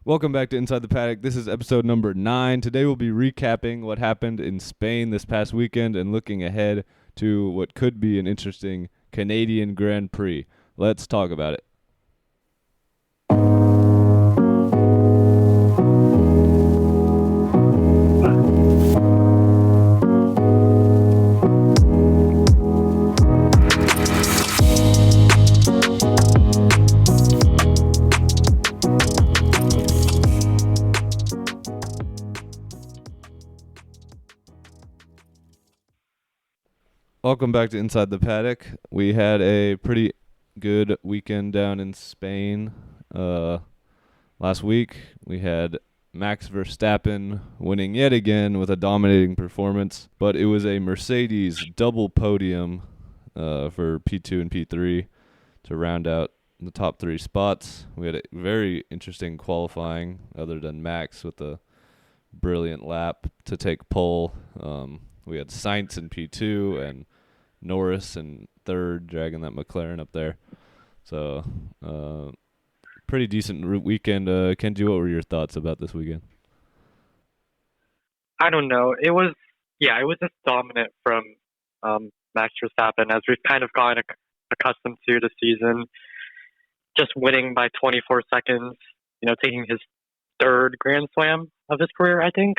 Welcome back to Inside the Paddock. This is episode number 9. Today we'll be recapping what happened in Spain this past weekend and looking ahead to what could be an interesting Canadian Grand Prix. Let's talk about it. Welcome back to Inside the Paddock. We had a pretty good weekend down in Spain. Last week, we had Max Verstappen winning yet again with a dominating performance, but it was a Mercedes double podium for P2 and P3 to round out the top 3 spots. We had a very interesting qualifying, other than Max with a brilliant lap to take pole. We had Sainz in P2 and Norris in third, dragging that McLaren up there. So, pretty decent weekend. Kenji, what were your thoughts about this weekend? I don't know. It was just dominant from Max Verstappen, as we've kind of gotten accustomed to the season. Just winning by 24 seconds, taking his third Grand Slam of his career, I think.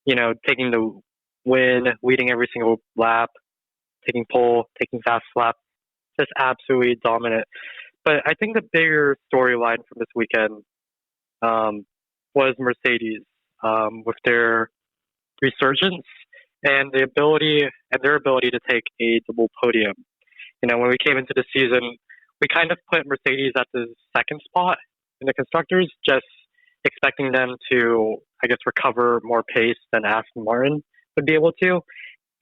Taking the win, leading every single lap, taking pole, taking fast lap, just absolutely dominant. But I think the bigger storyline from this weekend was Mercedes with their resurgence and their ability to take a double podium. When we came into the season, we kind of put Mercedes at the second spot in the constructors, just expecting them to, recover more pace than Aston Martin would be able to.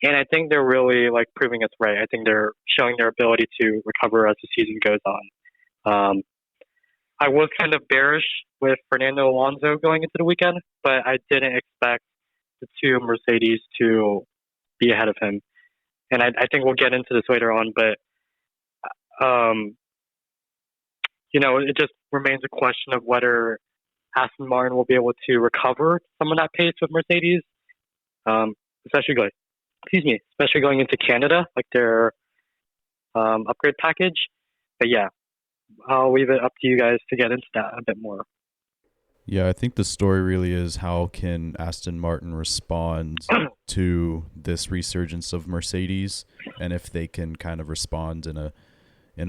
And I think they're really proving us right. I think they're showing their ability to recover as the season goes on. I was kind of bearish with Fernando Alonso going into the weekend, but I didn't expect the two Mercedes to be ahead of him. And I think we'll get into this later on, but it just remains a question of whether Aston Martin will be able to recover some of that pace with Mercedes, especially going into Canada, their upgrade package. But yeah, I'll leave it up to you guys to get into that a bit more. Yeah, I think the story really is how can Aston Martin respond to this resurgence of Mercedes, and if they can kind of respond in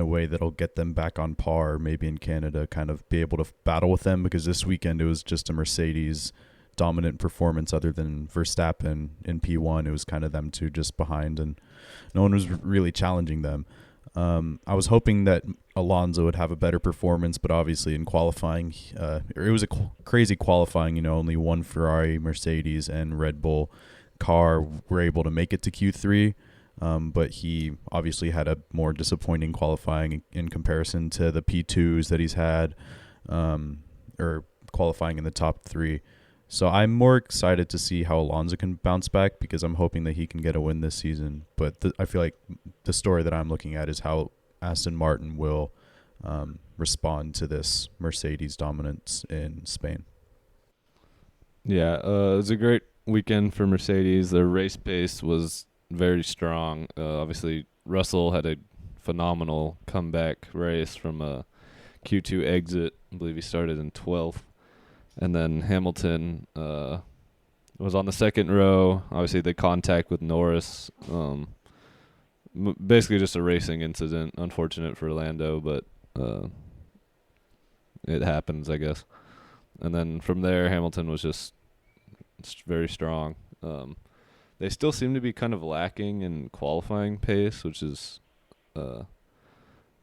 a way that'll get them back on par, maybe in Canada, kind of be able to battle with them, because this weekend it was just a Mercedes dominant performance other than Verstappen in P1. It was kind of them two just behind, and no one was really challenging them. I was hoping that Alonso would have a better performance, but obviously in qualifying, it was a crazy qualifying. Only one Ferrari, Mercedes, and Red Bull car were able to make it to Q3, but he obviously had a more disappointing qualifying in comparison to the P2s that he's had, or qualifying in the top 3. So I'm more excited to see how Alonso can bounce back, because I'm hoping that he can get a win this season. But I feel like the story that I'm looking at is how Aston Martin will respond to this Mercedes dominance in Spain. Yeah, it was a great weekend for Mercedes. Their race pace was very strong. Obviously, Russell had a phenomenal comeback race from a Q2 exit. I believe he started in 12th. And then Hamilton was on the second row. Obviously, the contact with Norris. Basically just a racing incident. Unfortunate for Lando, but it happens, I guess. And then from there, Hamilton was just very strong. They still seem to be kind of lacking in qualifying pace, which is, I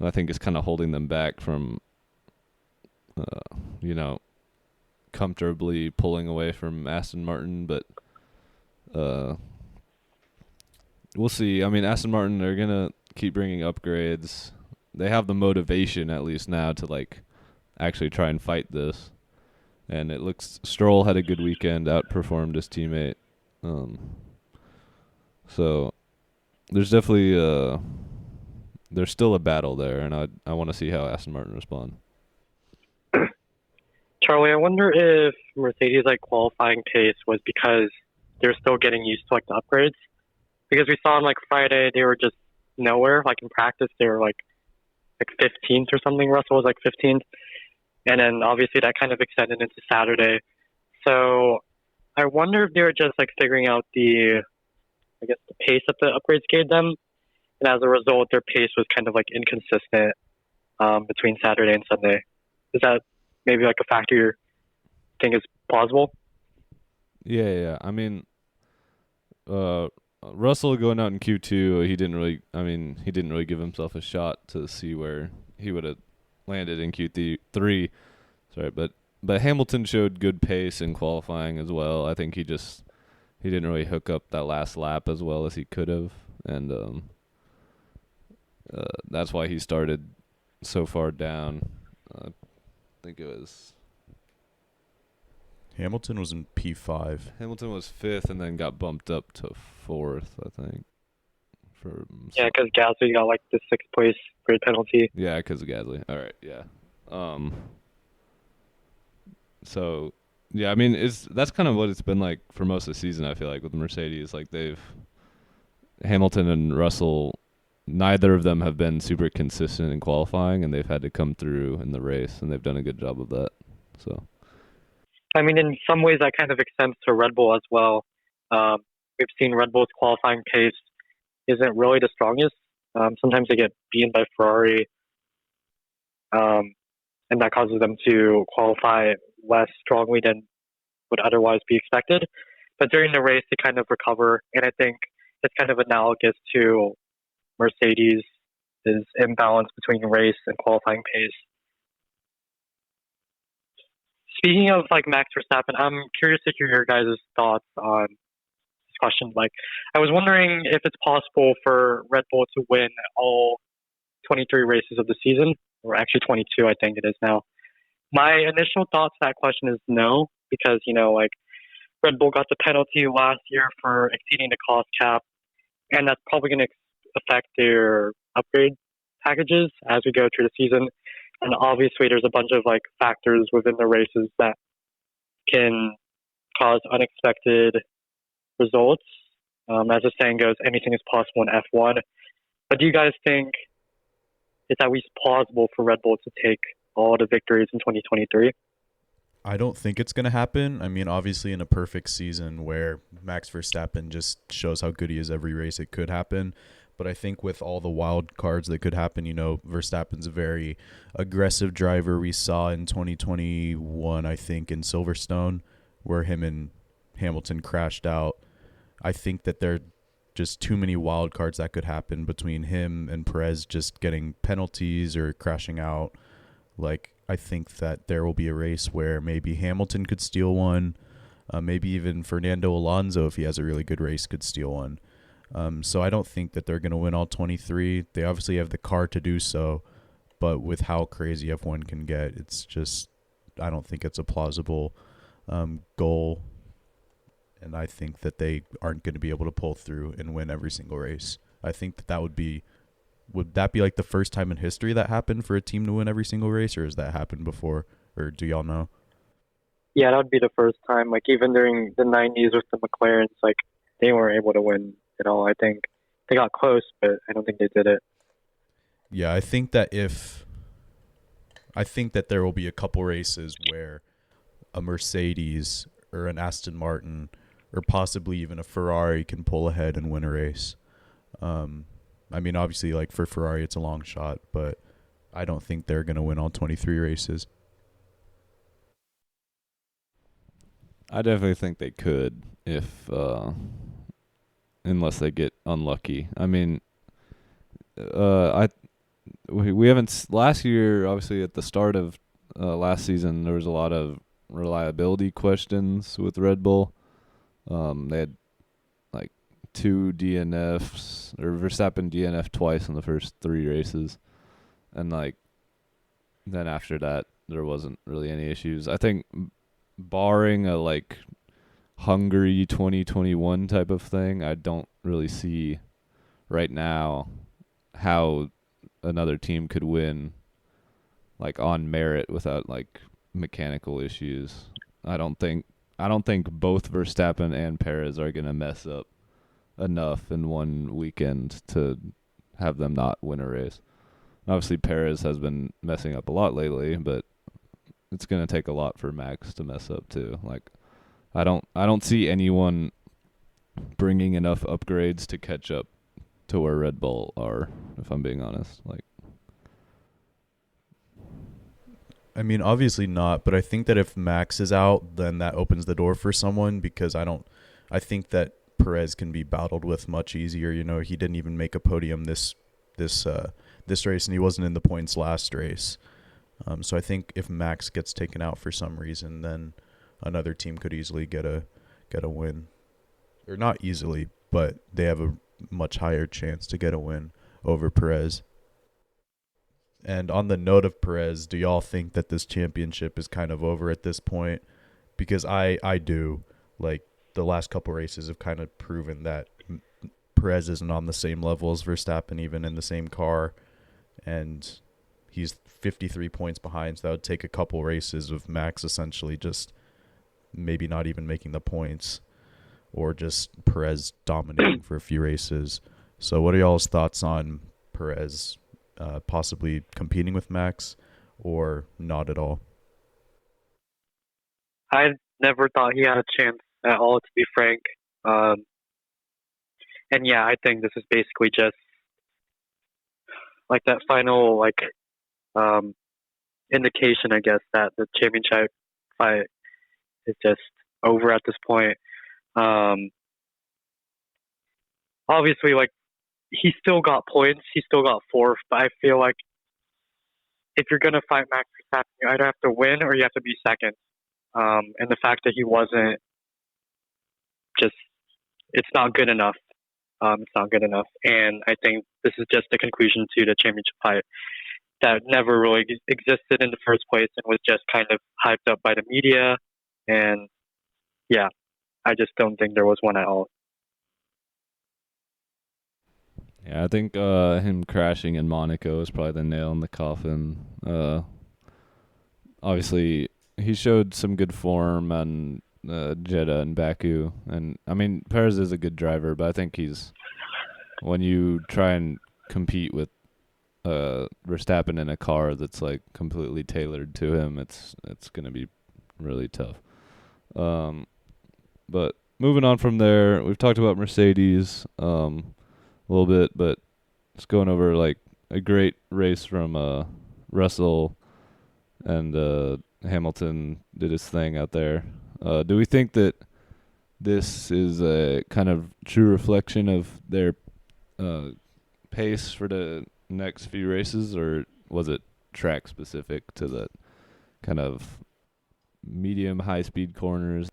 think, is kind of holding them back from, comfortably pulling away from Aston Martin, but we'll see. I mean, Aston Martin, they're going to keep bringing upgrades. They have the motivation, at least now, to actually try and fight this. And it looks Stroll had a good weekend, outperformed his teammate. So there's definitely there's still a battle there, and I want to see how Aston Martin respond. Charlie, I wonder if Mercedes like qualifying pace was because they're still getting used to like the upgrades. Because we saw on like Friday they were just nowhere. Like in practice they were like 15th or something. Russell was like 15th, and then obviously that kind of extended into Saturday. So I wonder if they were just like figuring out I guess the pace that the upgrades gave them, and as a result, their pace was kind of like inconsistent between Saturday and Sunday. Is that maybe like a factor you think is plausible? Yeah. I mean, Russell going out in Q2, he didn't really give himself a shot to see where he would have landed in Q3. Sorry, but Hamilton showed good pace in qualifying as well. I think he didn't really hook up that last lap as well as he could have, and that's why he started so far down. I think it was Hamilton was in P5. Hamilton was 5th and then got bumped up to 4th, I think. Yeah, because Gasly got like the 6th place grid penalty. Yeah, because of Gasly. All right, yeah. So yeah, I mean that's kind of what it's been like for most of the season. I feel like with the Mercedes, like Hamilton and Russell, neither of them have been super consistent in qualifying, and they've had to come through in the race, and they've done a good job of that. So. I mean, in some ways, that kind of extends to Red Bull as well. We've seen Red Bull's qualifying pace isn't really the strongest. Sometimes they get beaten by Ferrari, and that causes them to qualify less strongly than would otherwise be expected. But during the race, they kind of recover, and I think it's kind of analogous to Mercedes' imbalance between race and qualifying pace. Speaking of like Max Verstappen, I'm curious to hear your guys' thoughts on this question. Like, I was wondering if it's possible for Red Bull to win all 23 races of the season, or actually 22, I think it is now. My initial thought to that question is no, because like Red Bull got the penalty last year for exceeding the cost cap, and that's probably going to affect their upgrade packages as we go through the season. And obviously, there's a bunch of like factors within the races that can cause unexpected results. As the saying goes, anything is possible in F1. But do you guys think it's at least plausible for Red Bull to take all the victories in 2023? I don't think it's going to happen. I mean, obviously, in a perfect season where Max Verstappen just shows how good he is every race, it could happen. But I think with all the wild cards that could happen, Verstappen's a very aggressive driver. We saw in 2021, I think, in Silverstone, where him and Hamilton crashed out. I think that there are just too many wild cards that could happen between him and Perez just getting penalties or crashing out. Like, I think that there will be a race where maybe Hamilton could steal one. Maybe even Fernando Alonso, if he has a really good race, could steal one. So I don't think that they're going to win all 23. They obviously have the car to do so, but with how crazy F1 can get, it's just, I don't think it's a plausible goal. And I think that they aren't going to be able to pull through and win every single race. I think that would that be like the first time in history that happened for a team to win every single race, or has that happened before? Or do y'all know? Yeah, that would be the first time. Like even during the 90s with the McLarens, like they weren't able to win at all. I think they got close, but I don't think they did it. Yeah, I think that there will be a couple races where a Mercedes or an Aston Martin or possibly even a Ferrari can pull ahead and win a race. I mean, obviously, like for Ferrari, it's a long shot, but I don't think they're going to win all 23 races. I definitely think they could if unless they get unlucky. I mean, we haven't last year. Obviously, at the start of last season, there was a lot of reliability questions with Red Bull. They had like 2 DNFs, or Verstappen DNF twice in the first 3 races, and like then after that, there wasn't really any issues. I think, barring a like Hungary 2021 type of thing, I don't really see right now how another team could win like on merit without like mechanical issues. I don't think both Verstappen and Perez are going to mess up enough in one weekend to have them not win a race. Obviously, Perez has been messing up a lot lately, but it's going to take a lot for Max to mess up too. Like, I don't see anyone bringing enough upgrades to catch up to where Red Bull are, if I'm being honest. Like, I mean, obviously not, but I think that if Max is out, then that opens the door for someone, because I think that Perez can be battled with much easier. You know, he didn't even make a podium this race, and he wasn't in the points last race. So I think if Max gets taken out for some reason, then another team could easily get a win. Or not easily, but they have a much higher chance to get a win over Perez. And on the note of Perez, do y'all think that this championship is kind of over at this point? Because I do. Like, the last couple races have kind of proven that Perez isn't on the same level as Verstappen, even in the same car. And he's 53 points behind, so that would take a couple races of Max essentially just maybe not even making the points, or just Perez dominating for a few races. So what are y'all's thoughts on Perez possibly competing with Max, or not at all? I never thought he had a chance at all, to be frank. And yeah, I think this is basically just like that final indication, I guess, that the championship fight is just over at this point. Obviously, like, he still got points. He still got fourth, but I feel like if you're going to fight Max Verstappen, you either have to win or you have to be second. And the fact that he wasn't, just, it's not good enough. It's not good enough. And I think this is just the conclusion to the championship fight that never really existed in the first place and was just kind of hyped up by the media. And yeah, I just don't think there was one at all. yeah, I think him crashing in Monaco is probably the nail in the coffin. Obviously, he showed some good form on Jeddah and Baku. And, I mean, Perez is a good driver, but I think when you try and compete with Verstappen in a car that's, like, completely tailored to him, it's going to be really tough. But moving on from there, we've talked about Mercedes a little bit, but just going over, like, a great race from Russell, and Hamilton did his thing out there. Do we think that this is a kind of true reflection of their pace for the next few races, or was it track specific to the kind of medium high-speed corners?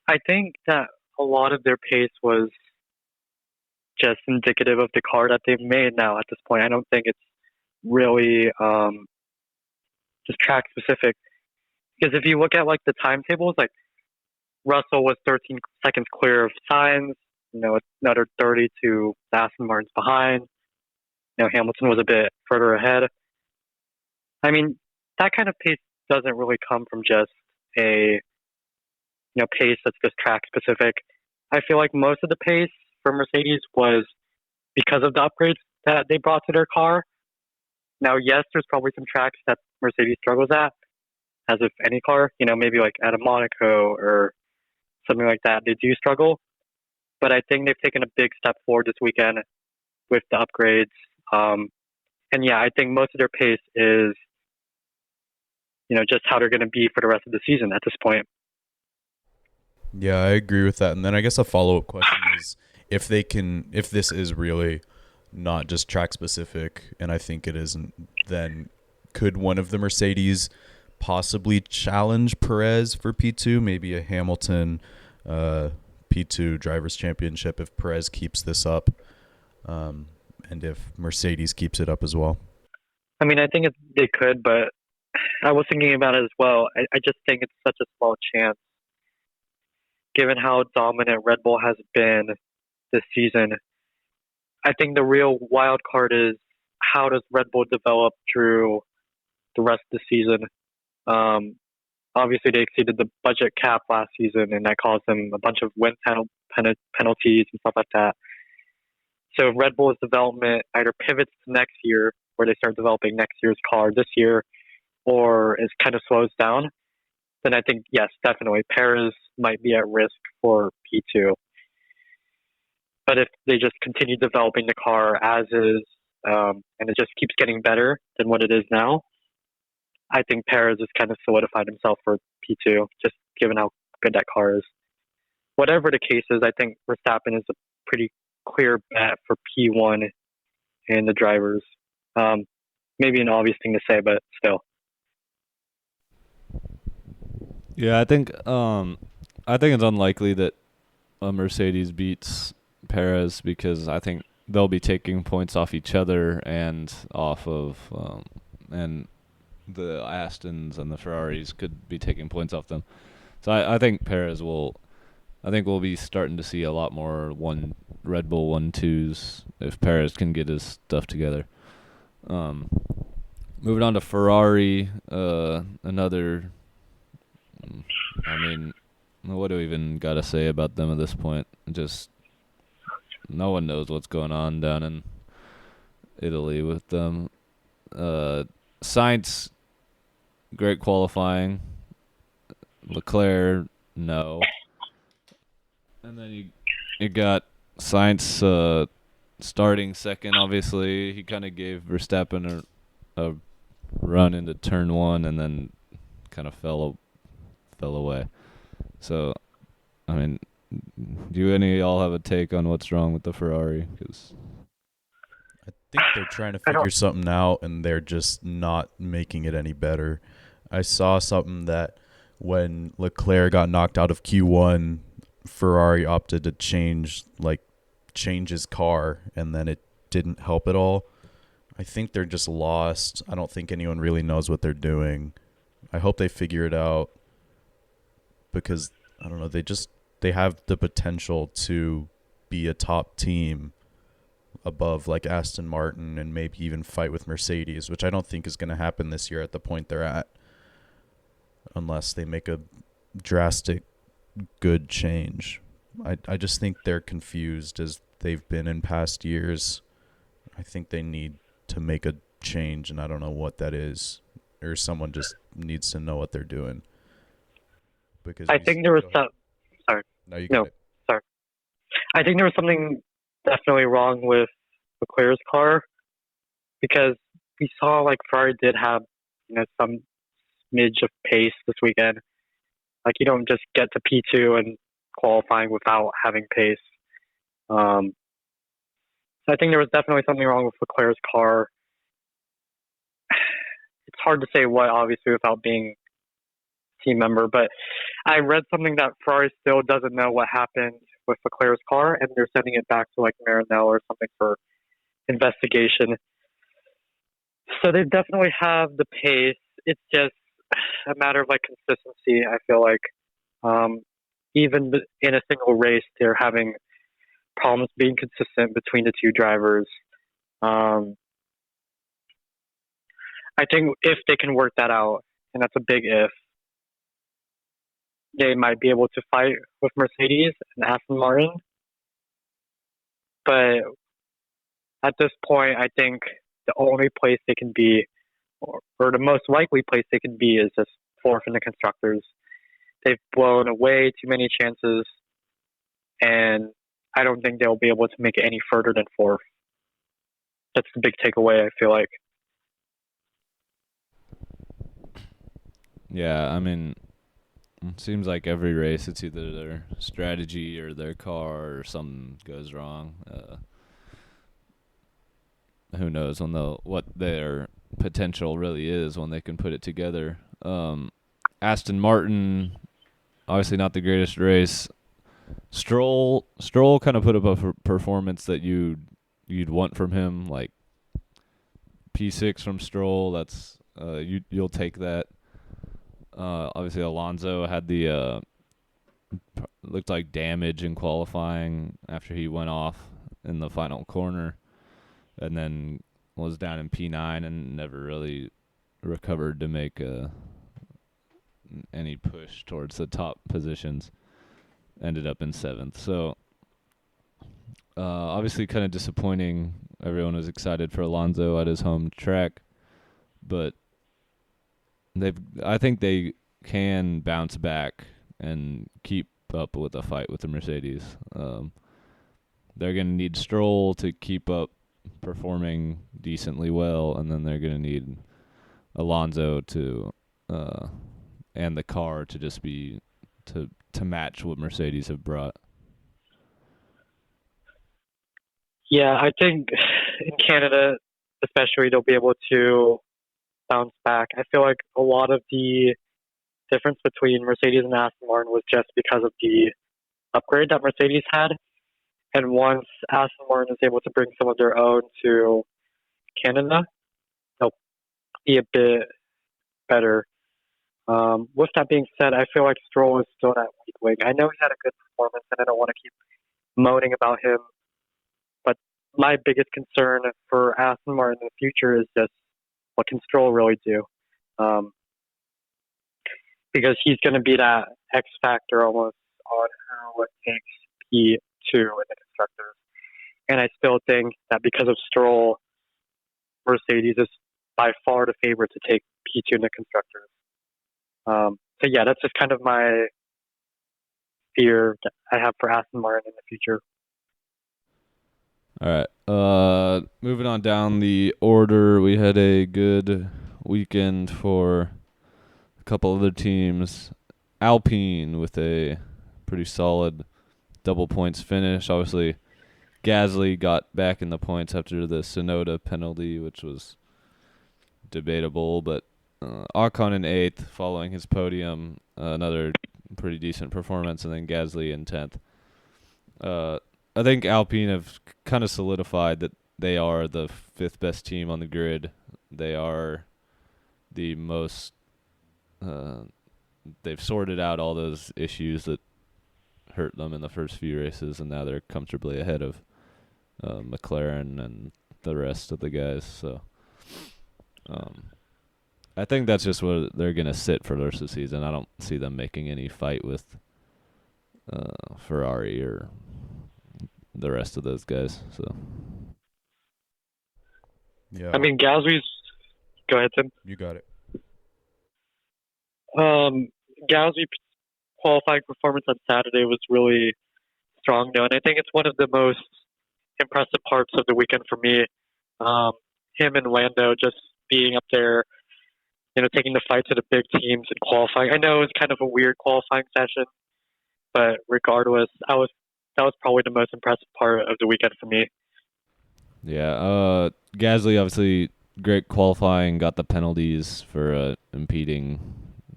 I think that a lot of their pace was just indicative of the car that they've made now at this point. I don't think it's really just track specific. Because if you look at, like, the timetables, like, Russell was 13 seconds clear of Sainz, another 30 to Aston Martin's behind. Hamilton was a bit further ahead. I mean, that kind of pace doesn't really come from just a pace that's just track specific. I feel like most of the pace for Mercedes was because of the upgrades that they brought to their car. Now, yes, there's probably some tracks that Mercedes struggles at, as if any car, maybe like at a Monaco or something like that, they do struggle. But I think they've taken a big step forward this weekend with the upgrades. And yeah, I think most of their pace is, just how they're going to be for the rest of the season at this point. Yeah, I agree with that. And then I guess a follow-up question is, if this is really not just track specific, and I think it isn't, then could one of the Mercedes possibly challenge Perez for P2, maybe a Hamilton P2 Drivers' Championship if Perez keeps this up, and if Mercedes keeps it up as well? I mean, I think they could, but I was thinking about it as well. I just think it's such a small chance, given how dominant Red Bull has been this season. I think the real wild card is, how does Red Bull develop through the rest of the season? Obviously, they exceeded the budget cap last season, and that caused them a bunch of penalties and stuff like that. So Red Bull's development either pivots to next year, where they start developing next year's car this year, or it kind of slows down. Then I think, yes, definitely, Perez might be at risk for P2. But if they just continue developing the car as is, and it just keeps getting better than what it is now, I think Perez has kind of solidified himself for P2, just given how good that car is. Whatever the case is, I think Verstappen is a pretty clear bet for P1 and the drivers. Maybe an obvious thing to say, but still. Yeah, I think it's unlikely that a Mercedes beats Perez because I think they'll be taking points off each other and off of and the Astons and the Ferraris could be taking points off them. So I think Perez will. I think we'll be starting to see a lot more Red Bull 1-2s if Perez can get his stuff together. Moving on to Ferrari, another. I mean, what do we even got to say about them at this point? Just no one knows what's going on down in Italy with them. Sainz, great qualifying. Leclerc, no. And then you got Sainz starting second, obviously. He kind of gave Verstappen a run into turn one and then kind of fell away. So, I mean, do any of y'all have a take on what's wrong with the Ferrari? 'Cause I think they're trying to figure something out, and they're just not making it any better. I saw something that when Leclerc got knocked out of Q1, Ferrari opted to change his car, and then it didn't help at all. I think they're just lost. I don't think anyone really knows what they're doing. I hope they figure it out because, I don't know, they have the potential to be a top team above like Aston Martin and maybe even fight with Mercedes, which I don't think is going to happen this year at the point they're at unless they make a drastic good change. I just think they're confused as they've been in past years. I think they need to make a change, and I don't know what that is, or someone just needs to know what they're doing. Because I think there was some. Sorry. No, you got it. Sorry. I think there was something definitely wrong with Leclerc's car because we saw like Ferrari did have some smidge of pace this weekend. Like you don't just get to P2 and qualifying without having pace. So I think there was definitely something wrong with Leclerc's car. It's hard to say what, obviously, without being a team member, but I read something that Ferrari still doesn't know what happened with Leclerc's car, and they're sending it back to like Maranello or something for investigation. So they definitely have the pace. It's just a matter of like consistency. I feel like even in a single race, they're having problems being consistent between the two drivers. I think if they can work that out, and that's a big if, they might be able to fight with Mercedes and Aston Martin. But at this point, I think the only place they can be, or the most likely place they can be, is just fourth in the constructors. They've blown away too many chances, and I don't think they'll be able to make it any further than fourth. That's the big takeaway, I feel like. yeah, I mean, it seems like every race it's either their strategy or their car or something goes wrong. Who knows what their potential really is when they can put it together. Aston Martin, obviously not the greatest race. Stroll kind of put up a performance that you'd want from him, like P6 from Stroll. That's you'll take that. Obviously Alonso had the looked like damage in qualifying after he went off in the final corner, and then was down in P9 and never really recovered to make any push towards the top positions. Ended up in 7th. So obviously kind of disappointing. Everyone was excited for Alonso at his home track, but I think they can bounce back and keep up with the fight with the Mercedes. They're going to need Stroll to keep up performing decently well, and then they're going to need Alonso to and the car to just be to match what Mercedes have brought. Yeah, I think in Canada, especially, they'll be able to bounce back. I feel like a lot of the difference between Mercedes and Aston Martin was just because of the upgrade that Mercedes had. And once Aston Martin is able to bring some of their own to Canada, they'll be a bit better. With that being said, I feel like Stroll is still that weak link. I know he had a good performance, and I don't want to keep moaning about him. But my biggest concern for Aston Martin in the future is just what can Stroll really do? Because he's going to be that X factor almost on who takes P2 in the constructors. And I still think that because of Stroll, Mercedes is by far the favorite to take P2 in the constructors. So yeah, that's just kind of my fear that I have for Aston Martin in the future. All right. Moving on down the order, we had a good weekend for a couple other teams. Alpine with a pretty solid double points finish. Obviously, Gasly got back in the points after the Tsunoda penalty, which was debatable, but Ocon in 8th, following his podium, another pretty decent performance, and then Gasly in 10th. I think Alpine have kind of solidified that they are the 5th best team on the grid. They are the most they've sorted out all those issues that hurt them in the first few races, and now they're comfortably ahead of McLaren and the rest of the guys. So I think that's just where they're going to sit for the rest of the season. I don't see them making any fight with Ferrari or the rest of those guys. So Yeah. I mean, Gasly's. Go ahead, Tim. You got it. Gasly qualifying performance on Saturday was really strong, though, and I think it's one of the most impressive parts of the weekend for me. Him and Lando just being up there, taking the fight to the big teams and qualifying. I know it was kind of a weird qualifying session, but regardless, that was probably the most impressive part of the weekend for me. Yeah, Gasly obviously great qualifying, got the penalties for impeding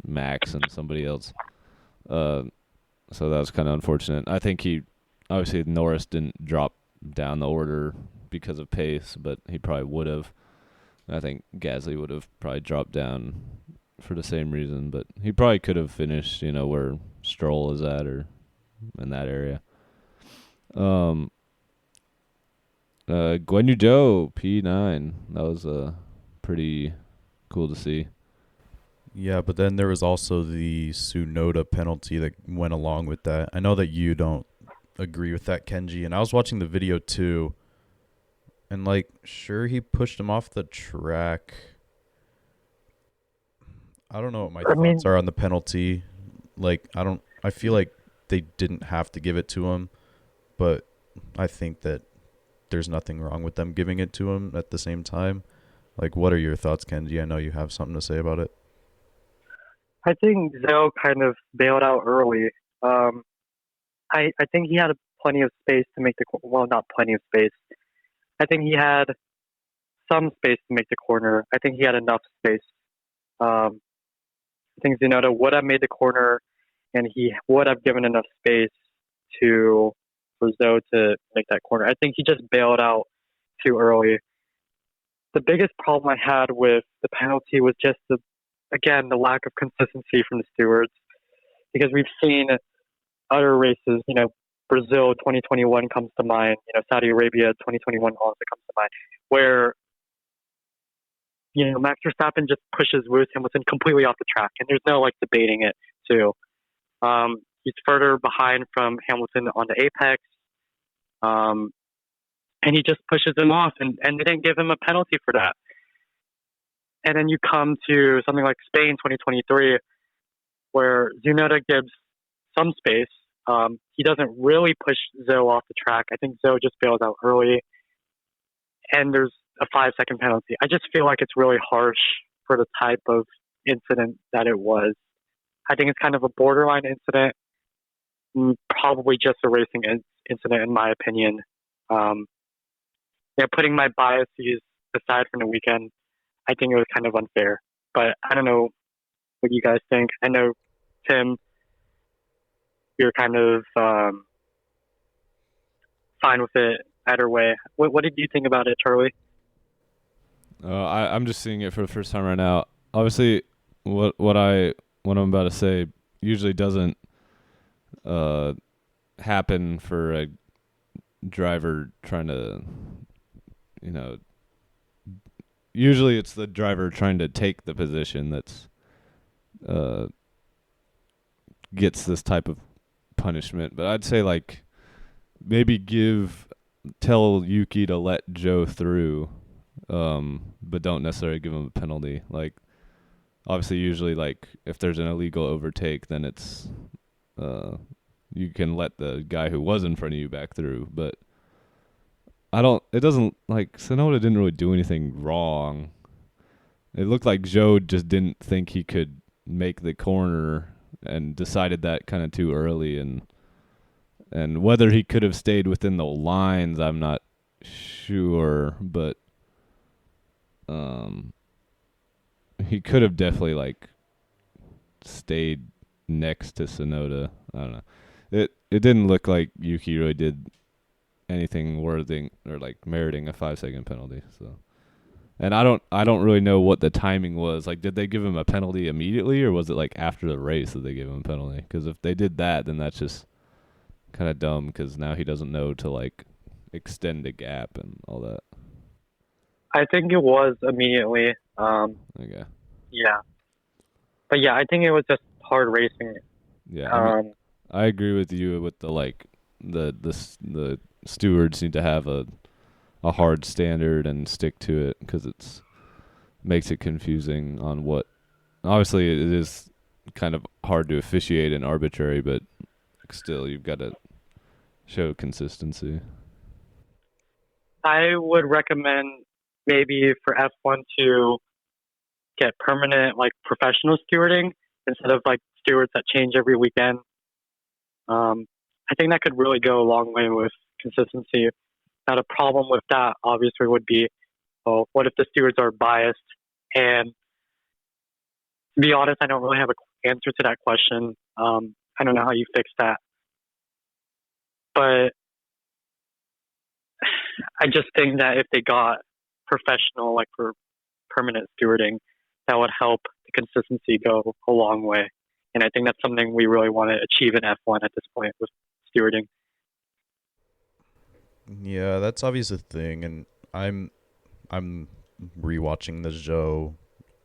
Max and somebody else. So that was kind of unfortunate. I think obviously Norris didn't drop down the order because of pace, but he probably would have. I think Gasly would have probably dropped down for the same reason, but he probably could have finished, where Stroll is at or in that area. Guan Yu Zhou, P9. That was pretty cool to see. Yeah, but then there was also the Tsunoda penalty that went along with that. I know that you don't agree with that, Kenji, and I was watching the video too. And sure, he pushed him off the track. I don't know what my thoughts are on the penalty. I feel like they didn't have to give it to him, but I think that there's nothing wrong with them giving it to him at the same time. What are your thoughts, Kenji? I know you have something to say about it. I think Zhou kind of bailed out early. I think he had plenty of space to make not plenty of space. I think he had some space to make the corner. I think he had enough space. I think Tsunoda would have made the corner, and he would have given enough space for Zhou to make that corner. I think he just bailed out too early. The biggest problem I had with the penalty was just the lack of consistency from the stewards, because we've seen other races, Brazil 2021 comes to mind, Saudi Arabia 2021 also comes to mind, where Max Verstappen just pushes Lewis Hamilton completely off the track, and there's no like debating it too. He's further behind from Hamilton on the apex, and he just pushes him off, and they didn't give him a penalty for that. And then you come to something like Spain 2023, where Tsunoda gives some space. He doesn't really push Zhou off the track. I think Zhou just bails out early, and there's a 5-second penalty. I just feel like it's really harsh for the type of incident that it was. I think it's kind of a borderline incident, probably just a racing incident in my opinion. Putting my biases aside from the weekend, I think it was kind of unfair. But I don't know what you guys think. I know, Tim, you're kind of fine with it either way. What did you think about it, Charlie? I'm just seeing it for the first time right now. Obviously, what I'm about to say usually doesn't happen for a driver trying to, usually it's the driver trying to take the position that's gets this type of punishment. But I'd say like maybe tell Yuki to let Zhou through, but don't necessarily give him a penalty. Like obviously usually like if there's an illegal overtake, then it's you can let the guy who was in front of you back through, but it doesn't, like, Tsunoda didn't really do anything wrong. It looked like Zhou just didn't think he could make the corner and decided that kind of too early, and whether he could have stayed within the lines, I'm not sure, but he could have definitely like stayed next to Tsunoda. I don't know. It didn't look like Yuki really did anything worthy or like meriting a 5-second penalty. So, and I don't really know what the timing was. Like, did they give him a penalty immediately, or was it like after the race that they gave him a penalty? Because if they did that, then that's just kind of dumb. Because now he doesn't know to like extend a gap and all that. I think it was immediately. Okay. Yeah, but yeah, I think it was just hard racing. Yeah. I agree with you with the like the stewards need to have a hard standard and stick to it, because it's makes it confusing on what. Obviously, it is kind of hard to officiate and arbitrary, but still, you've got to show consistency. I would recommend maybe for F1 to get permanent, like, professional stewarding instead of like stewards that change every weekend. I think that could really go a long way with consistency. Now, the problem with that obviously would be, well, what if the stewards are biased? And to be honest, I don't really have an answer to that question. I don't know how you fix that. But I just think that if they got professional, like for permanent stewarding, that would help the consistency go a long way. And I think that's something we really want to achieve in F1 at this point with stewarding. Yeah, that's obviously a thing, and I'm rewatching the Zhou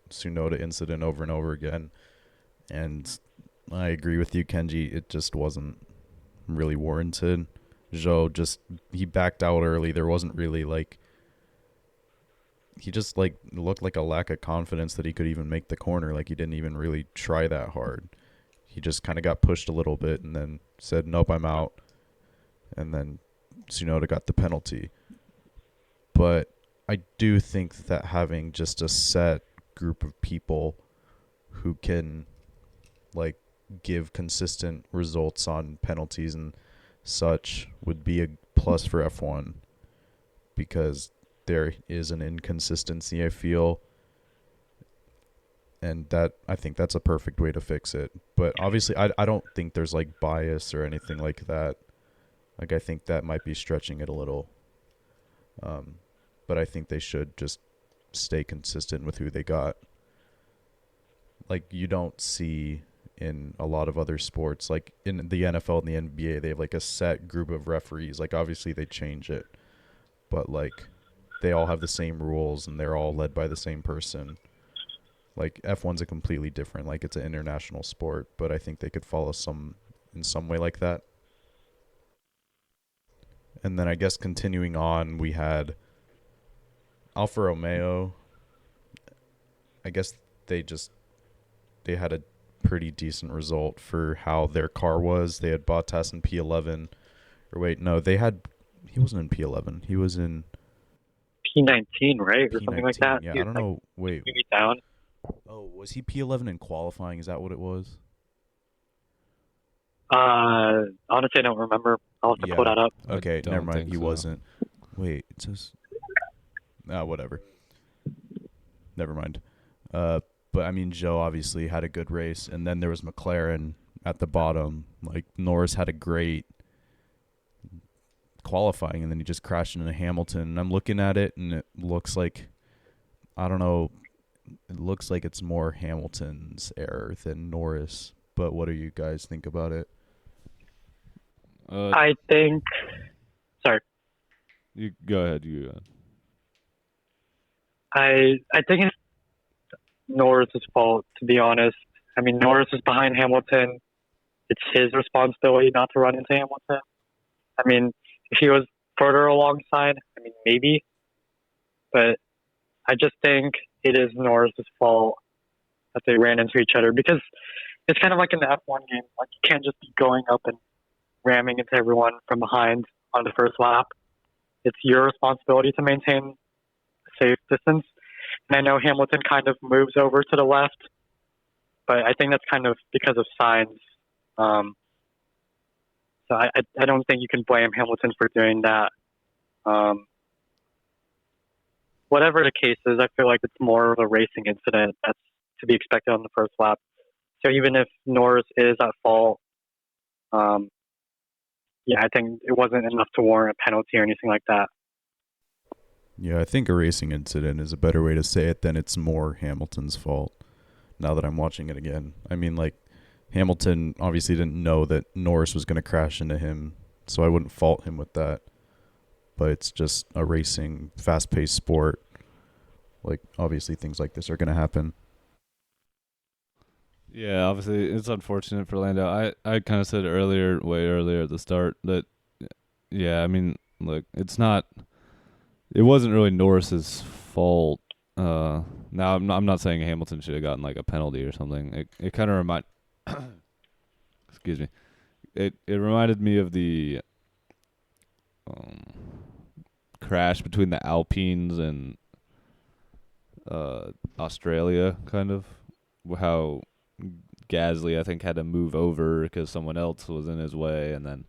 Tsunoda incident over and over again, and I agree with you, Kenji. It just wasn't really warranted. Zhou he backed out early. There wasn't really like, he just like looked like a lack of confidence that he could even make the corner. Like, he didn't even really try that hard. He just kind of got pushed a little bit and then said, "Nope, I'm out." And then Tsunoda got the penalty. But I do think that having just a set group of people who can like give consistent results on penalties and such would be a plus for F1, because there is an inconsistency, I feel, and that I think that's a perfect way to fix it. But obviously I don't think there's like bias or anything like that. Like, I think that might be stretching it a little. But I think they should just stay consistent with who they got. Like, you don't see in a lot of other sports, like in the NFL and the NBA, they have like a set group of referees. Like, obviously they change it, but like they all have the same rules and they're all led by the same person. Like F1's a completely different, like it's an international sport, but I think they could follow in some way like that. And then I guess continuing on, we had Alfa Romeo. I guess they had a pretty decent result for how their car was. They had Bottas in P11. Or wait, no, he wasn't in P11. He was in P19, right? Or P19. something like that. Yeah, I don't know. Wait. Maybe down. Oh, was he P11 in qualifying? Is that what it was? Honestly, I don't remember. I'll have to pull that up. Okay, never mind. He so. wasn't. Wait, it says... whatever. Never mind. But, I mean, Zhou obviously had a good race, and then there was McLaren at the bottom. Like, Norris had a great qualifying, and then he just crashed into Hamilton. And I'm looking at it, and it looks like... I don't know... It looks like it's more Hamilton's error than Norris. But what do you guys think about it? I think... Sorry. You go ahead. You go ahead. I think it's Norris's fault, to be honest. I mean, Norris is behind Hamilton. It's his responsibility not to run into Hamilton. I mean, if he was further alongside, I mean, maybe. But I just think it is Norris's fault that they ran into each other, because it's kind of like in the F1 game. Like, you can't just be going up and ramming into everyone from behind on the first lap. It's your responsibility to maintain a safe distance. And I know Hamilton kind of moves over to the left, but I think that's kind of because of signs. So I don't think you can blame Hamilton for doing that. Whatever the case is, I feel like it's more of a racing incident that's to be expected on the first lap. So even if Norris is at fault, I think it wasn't enough to warrant a penalty or anything like that. Yeah, I think a racing incident is a better way to say it than it's more Hamilton's fault, now that I'm watching it again. I mean, like, Hamilton obviously didn't know that Norris was going to crash into him, so I wouldn't fault him with that. But it's just a racing, fast-paced sport. Like, obviously things like this are going to happen. Yeah, obviously it's unfortunate for Lando. I kind of said way earlier at the start that, yeah, I mean, look, it wasn't really Norris's fault. Now I'm not saying Hamilton should have gotten like a penalty or something. It kind of excuse me. It reminded me of the crash between the Alpines and Australia, kind of how Gasly, I think, had to move over because someone else was in his way, and then.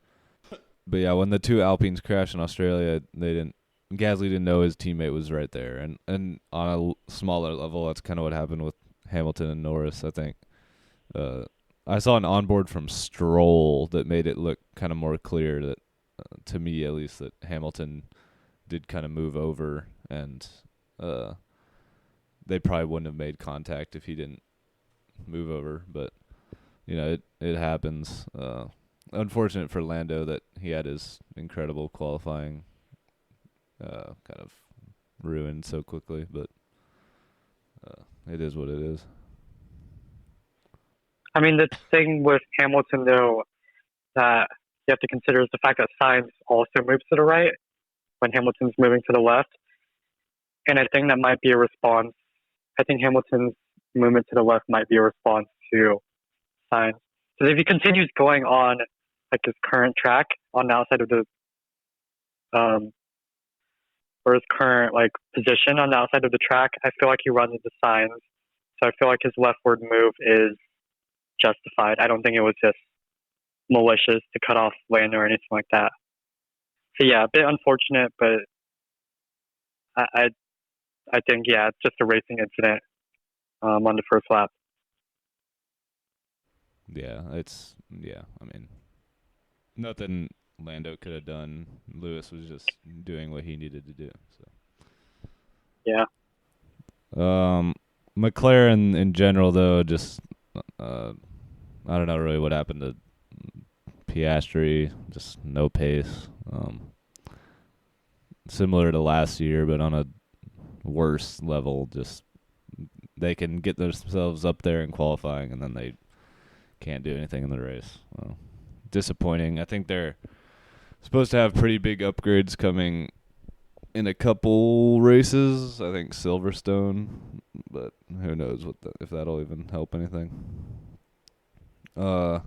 But yeah, when the two Alpines crashed in Australia, Gasly didn't know his teammate was right there, and on a smaller level, that's kind of what happened with Hamilton and Norris. I think I saw an onboard from Stroll that made it look kind of more clear that, to me at least, that Hamilton did kind of move over, and they probably wouldn't have made contact if he didn't move over. But it happens. Unfortunate for Lando that he had his incredible qualifying kind of ruined so quickly, but it is what it is. I mean, the thing with Hamilton, though, that you have to consider is the fact that Sainz also moves to the right when Hamilton's moving to the left. And I think that might be a response. I think Hamilton's movement to the left might be a response to Sainz. Because if he continues going on like his current track on the outside of the or his current like position on the outside of the track, I feel like he runs into Sainz. So I feel like his leftward move is justified. I don't think it was just malicious to cut off Lando or anything like that. So yeah, a bit unfortunate, but I think it's just a racing incident on the first lap. Yeah, I mean, nothing Lando could have done. Lewis was just doing what he needed to do. So. Yeah. McLaren in general, though, just I don't know really what happened to Piastri. Just no pace. similar to last year, but on a worse level. Just they can get themselves up there in qualifying, and then they can't do anything in the race. Well, disappointing. I think they're supposed to have pretty big upgrades coming in a couple races. I think Silverstone, but who knows if that'll even help anything. Jeez.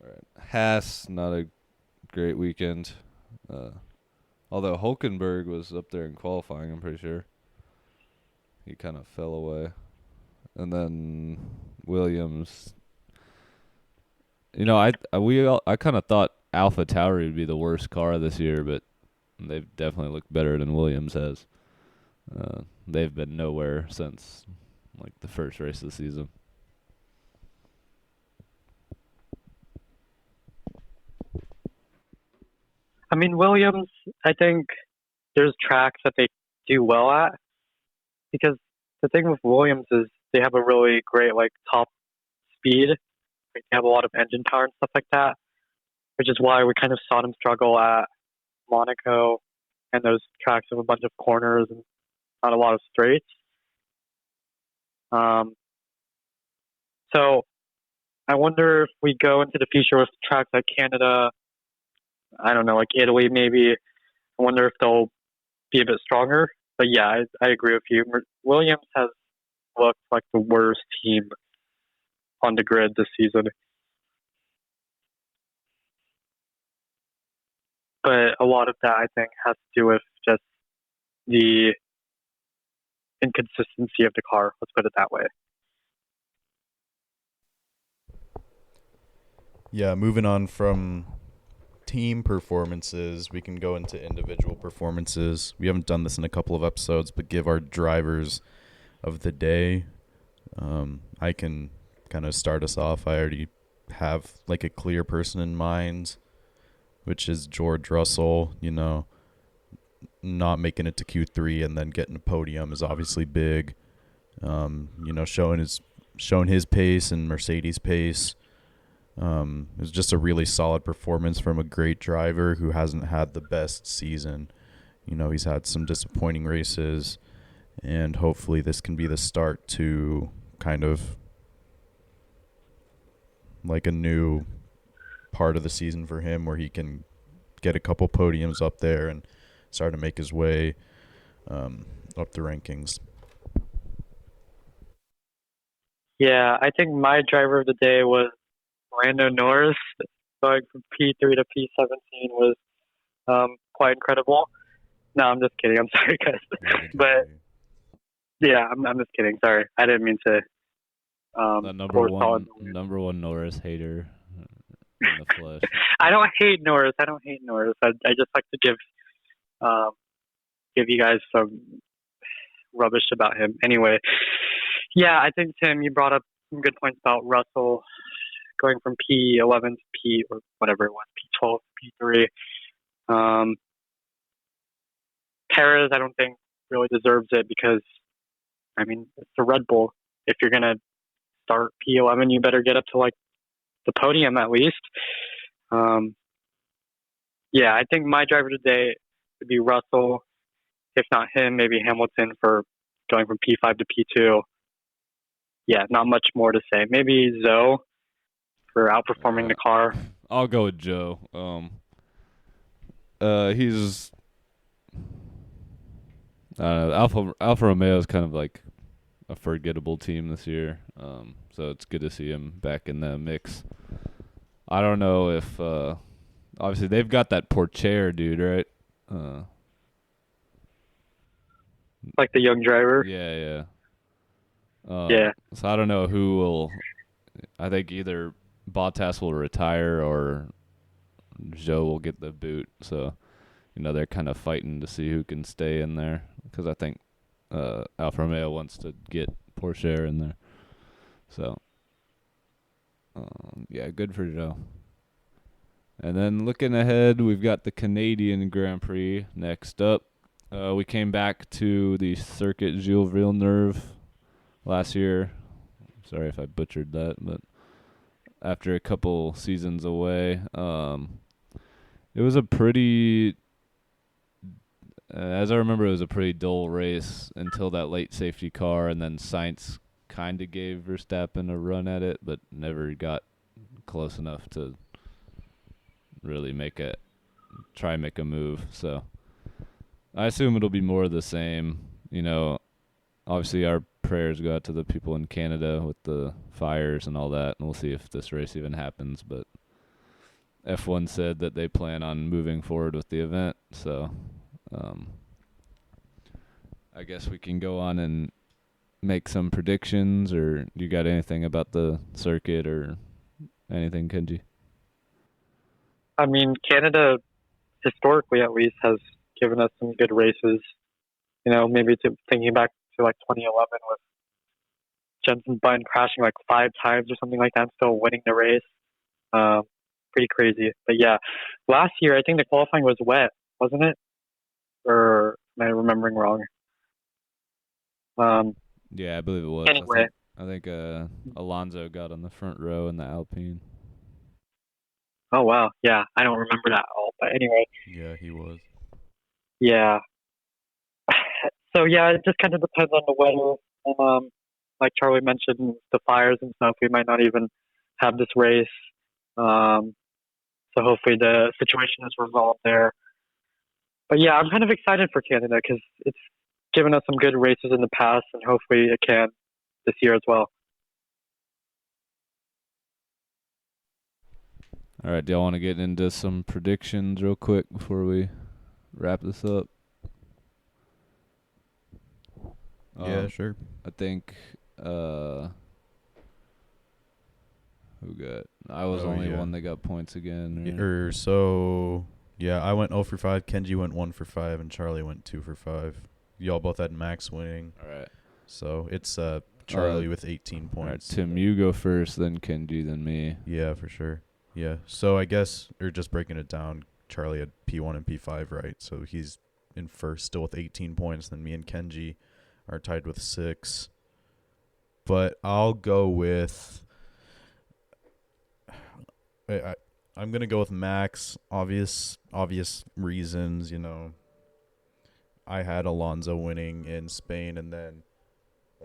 All right. Haas, not a great weekend. Although Hulkenberg was up there in qualifying, I'm pretty sure. He kind of fell away. And then Williams. I kind of thought Alpha Tauri would be the worst car this year, but they've definitely looked better than Williams has. They've been nowhere since like the first race of the season. I mean, Williams, I think there's tracks that they do well at, because the thing with Williams is they have a really great like top speed. Like, they have a lot of engine power and stuff like that, which is why we kind of saw them struggle at Monaco and those tracks with a bunch of corners and not a lot of straights. So I wonder if we go into the future with tracks like Canada, I don't know, like Italy maybe. I wonder if they'll be a bit stronger. But yeah, I agree with you. Williams has looked like the worst team on the grid this season. But a lot of that, I think, has to do with just the inconsistency of the car. Let's put it that way. Yeah, moving on from team performances, we can go into individual performances. We haven't done this in a couple of episodes, but give our drivers of the day. I can kind of start us off. I already have like a clear person in mind, which is George Russell. Not making it to Q3 and then getting a podium is obviously big. Showing his pace and Mercedes pace. It was just a really solid performance from a great driver who hasn't had the best season. He's had some disappointing races, and hopefully this can be the start to kind of like a new part of the season for him where he can get a couple podiums up there and start to make his way up the rankings. Yeah, I think my driver of the day was Lando Norris. Going from P3 to P17 was quite incredible. No, I'm just kidding. I'm sorry, guys. But yeah, I'm just kidding. Sorry, I didn't mean to. The number one Norris hater in the flesh. I don't hate Norris. I just like to give you guys some rubbish about him. Anyway, yeah, I think Tim, you brought up some good points about Russell going from P11 to P or whatever it was, P12 to P3. Perez, I don't think really deserves it because, I mean, it's a Red Bull. If you're gonna start P11, you better get up to like the podium at least. Yeah, I think my driver today would be Russell. If not him, maybe Hamilton for going from P5 to P2. Yeah, not much more to say. Maybe Zhou for outperforming the car. I'll go with Joe. He's Alfa Romeo is kind of like a forgettable team this year. So it's good to see him back in the mix. I don't know if obviously they've got that Porcher dude, right? Like the young driver. Yeah. Yeah. So I don't know who will. I think either Bottas will retire or Zhou will get the boot. So, they're kind of fighting to see who can stay in there because I think Alfa Romeo wants to get Porcher in there. So, yeah, good for Zhou. And then looking ahead, we've got the Canadian Grand Prix next up. We came back to the Circuit Gilles Villeneuve last year. Sorry if I butchered that, but after a couple seasons away, It was a pretty, as I remember, it was a pretty dull race until that late safety car, and then Sainz kind of gave Verstappen a run at it, but never got close enough to really try and make a move. So I assume it'll be more of the same. Obviously our prayers go out to the people in Canada with the fires and all that, and we'll see if this race even happens. But F1 said that they plan on moving forward with the event, so I guess we can go on and make some predictions. Or you got anything about the circuit or anything, Kenji? I mean, Canada, historically at least, has given us some good races. Maybe thinking back to like 2011 with Jensen Button crashing like 5 times or something like that, and still winning the race. Pretty crazy. But yeah, last year I think the qualifying was wet, wasn't it? Or am I remembering wrong? Yeah, I believe it was. Anyway. I think Alonso got on the front row in the Alpine. Oh wow, yeah, I don't remember that at all. But anyway. Yeah, he was. Yeah. So yeah, it just kind of depends on the weather. Like Charlie mentioned, the fires and stuff, we might not even have this race. So hopefully the situation is resolved there. But yeah, I'm kind of excited for Canada because it's given us some good races in the past, and hopefully it can this year as well. All right, do y'all want to get into some predictions real quick before we wrap this up? Yeah, sure. I think I was only one that got points again. I went 0 for 5, Kenji went 1 for 5, and Charlie went 2 for 5. Y'all both had Max winning. All right. So it's Charlie with 18 points. All right, Tim, you go first, then Kenji, then me. Yeah, for sure. Yeah. So I guess, or just breaking it down, Charlie had P1 and P5, right? So he's in first still with 18 points. Then me and Kenji are tied with 6. But I'll go with... I'm going to go with Max. Obvious reasons, I had Alonso winning in Spain, and then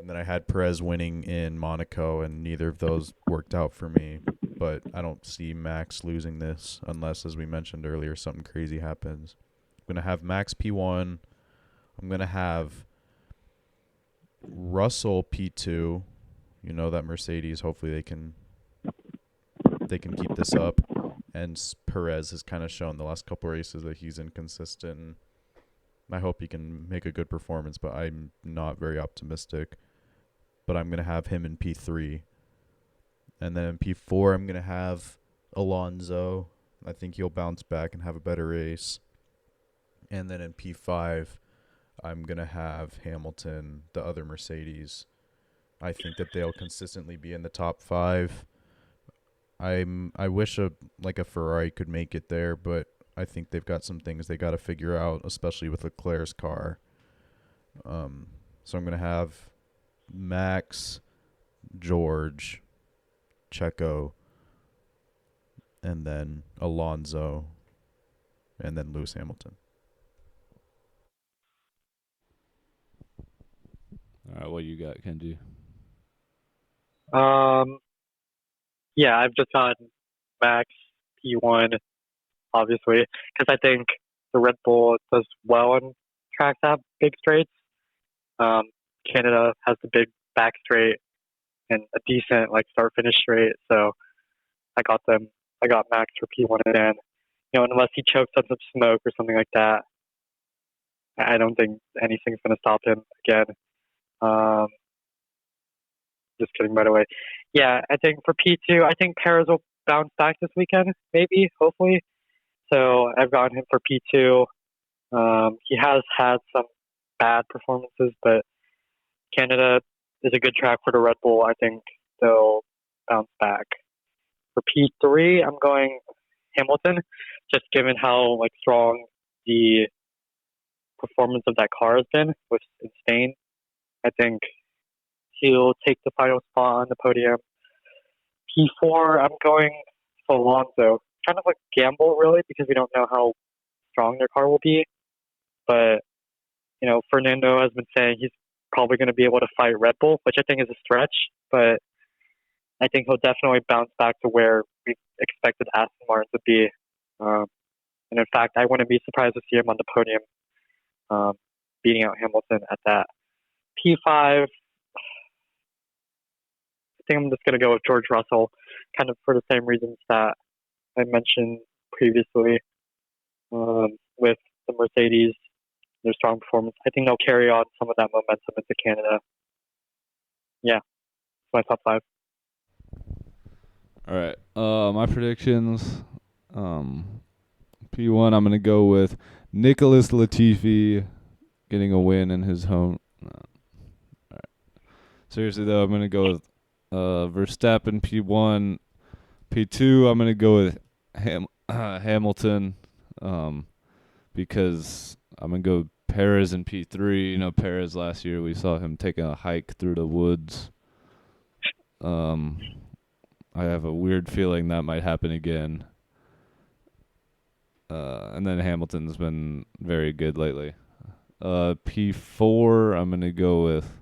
I had Perez winning in Monaco, and neither of those worked out for me. But I don't see Max losing this unless, as we mentioned earlier, something crazy happens. I'm going to have Max P1. I'm going to have Russell P2. That Mercedes, hopefully they can keep this up. And Perez has kind of shown the last couple races that he's inconsistent. I hope he can make a good performance, but I'm not very optimistic. But I'm going to have him in P3. And then in P4, I'm going to have Alonso. I think he'll bounce back and have a better race. And then in P5, I'm going to have Hamilton, the other Mercedes. I think that they'll consistently be in the top 5. I wish a Ferrari could make it there, but I think they've got some things they got to figure out, especially with Leclerc's car. So I'm going to have Max, George, Checo, and then Alonso, and then Lewis Hamilton. All right, what you got, Kenji? Yeah, I've just got Max P1, obviously, because I think the Red Bull does well on tracks that have big straights. Canada has the big back straight and a decent start-finish straight, so I got Max for P1 again. Unless he chokes on some smoke or something like that, I don't think anything's going to stop him again. Just kidding, by the way. Yeah, I think for P2, I think Perez will bounce back this weekend, maybe, hopefully. So I've got him for P2. He has had some bad performances, but Canada is a good track for the Red Bull. I think they'll bounce back. For P3, I'm going Hamilton, just given how strong the performance of that car has been in Spain. I think he'll take the final spot on the podium. P4, I'm going for Alonso, kind of a gamble, really, because we don't know how strong their car will be. But, Fernando has been saying he's probably going to be able to fight Red Bull, which I think is a stretch. But I think he'll definitely bounce back to where we expected Aston Martin to be. And in fact, I wouldn't be surprised to see him on the podium, beating out Hamilton at that. P5, I think I'm just going to go with George Russell, kind of for the same reasons that I mentioned previously with the Mercedes, their strong performance. I think they'll carry on some of that momentum into Canada. Yeah, that's my top 5. All right. My predictions. P1, I'm going to go with Nicholas Latifi getting a win in his home. All right. Seriously, though, I'm going to go with Verstappen P1. P2, I'm going to go with Hamilton because I'm going to go Perez in P3. Perez last year, we saw him taking a hike through the woods. I have a weird feeling that might happen again. And then Hamilton's been very good lately. P4, I'm going to go with...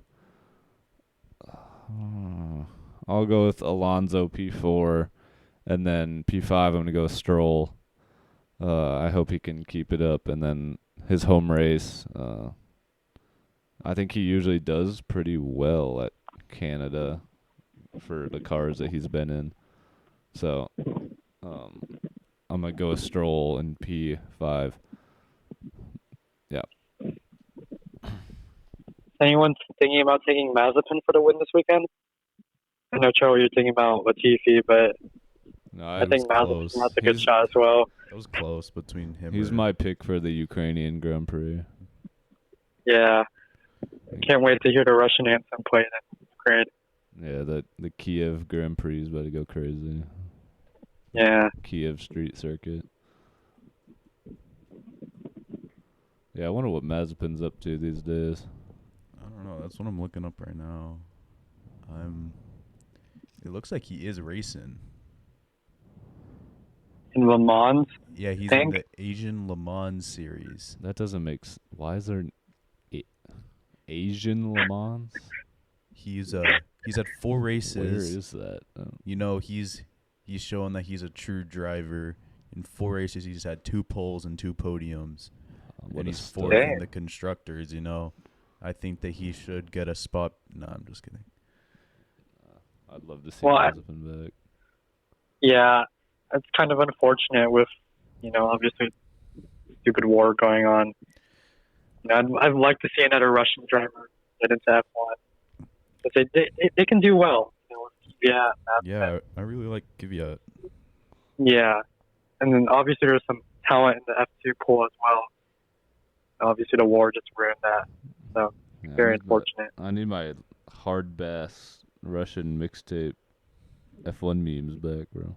I'll go with Alonso P4. And then P5, I'm going to go with Stroll. I hope he can keep it up. And then his home race, I think he usually does pretty well at Canada for the cars that he's been in. So I'm going to go with Stroll in P5. Yeah. Anyone thinking about taking Mazepin for the win this weekend? I know, Charlie, you're thinking about Latifi, but No, I think Mazepin has a good shot as well. It was close between him. He's my pick for the Ukrainian Grand Prix. Yeah. Can't wait to hear the Russian anthem played in Ukraine. Yeah, the Kiev Grand Prix is about to go crazy. Yeah. Kiev Street Circuit. Yeah, I wonder what Mazepin's up to these days. I don't know. That's what I'm looking up right now. It looks like he is racing. In Le Mans? Yeah, he's in the Asian Le Mans series. That doesn't make why is there Asian Le Mans? He's had 4 races. Where is that? He's showing that he's a true driver. In 4 races, he's had 2 poles and 2 podiums. And he's 4th in the constructors, I think that he should get a spot. No, I'm just kidding. I'd love to see Mazepin back. Yeah, it's kind of unfortunate with, obviously stupid war going on. I'd like to see another Russian driver get into F1. Because they can do well. Yeah, I really like Kvyat. Yeah, and then obviously there's some talent in the F2 pool as well. Obviously the war just ruined that. So, very unfortunate. I need my hard bass Russian mixtape F1 memes back, bro.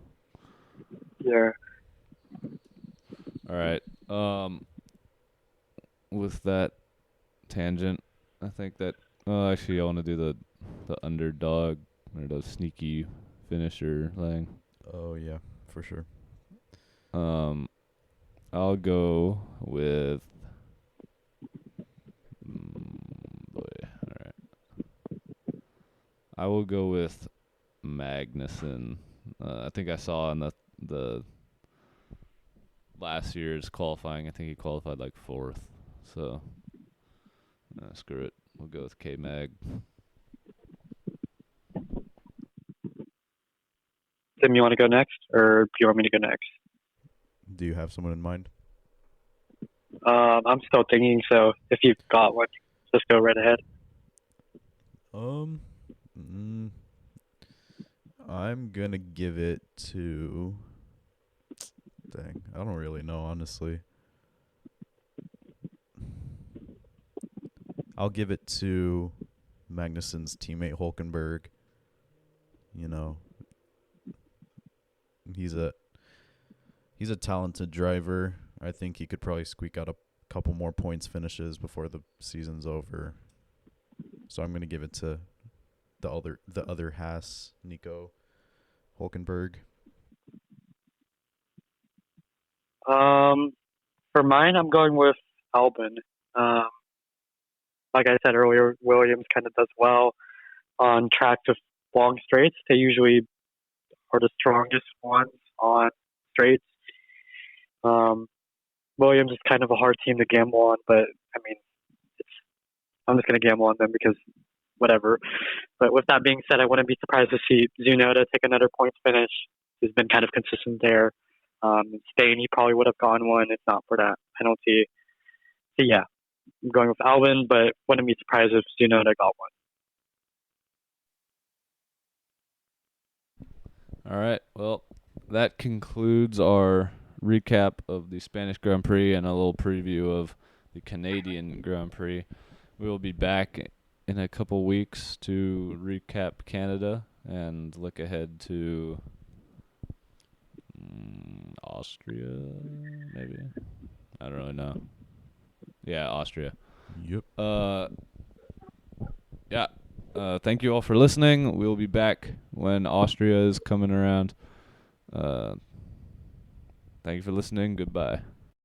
Yeah. All right. With that tangent, I think that actually I want to do the underdog or the sneaky finisher thing. Oh yeah, for sure. I'll go with all right. I will go with Magnussen. I think I saw in the last year's qualifying, I think he qualified like 4th. So screw it. We'll go with K-Mag. Tim, you want to go next, or do you want me to go next? Do you have someone in mind? I'm still thinking, so if you've got one, just go right ahead. I'm gonna give it to... Dang, I don't really know, honestly. I'll give it to Magnussen's teammate Hulkenberg. He's a talented driver. I think he could probably squeak out a couple more points finishes before the season's over. So I'm gonna give it to the other Haas, Nico Hulkenberg. For mine, I'm going with Albin. Um, like I said earlier, Williams kind of does well on tracks with long straights. They usually are the strongest ones on straights. Um, Williams is kind of a hard team to gamble on, but I mean, it's, I'm just going to gamble on them because whatever. But with that being said, I wouldn't be surprised to see Tsunoda take another points finish. He's been kind of consistent there. In Spain, he probably would have gone one if not for that penalty. So yeah, I'm going with Albin, but wouldn't be surprised if Tsunoda got one. All right. Well, that concludes our recap of the Spanish Grand Prix and a little preview of the Canadian Grand Prix. We will be back in a couple weeks to recap Canada and look ahead to Austria, maybe. I don't really know. Yeah, Austria. Yep. Yeah. Thank you all for listening. We'll be back when Austria is coming around. Thank you for listening. Goodbye.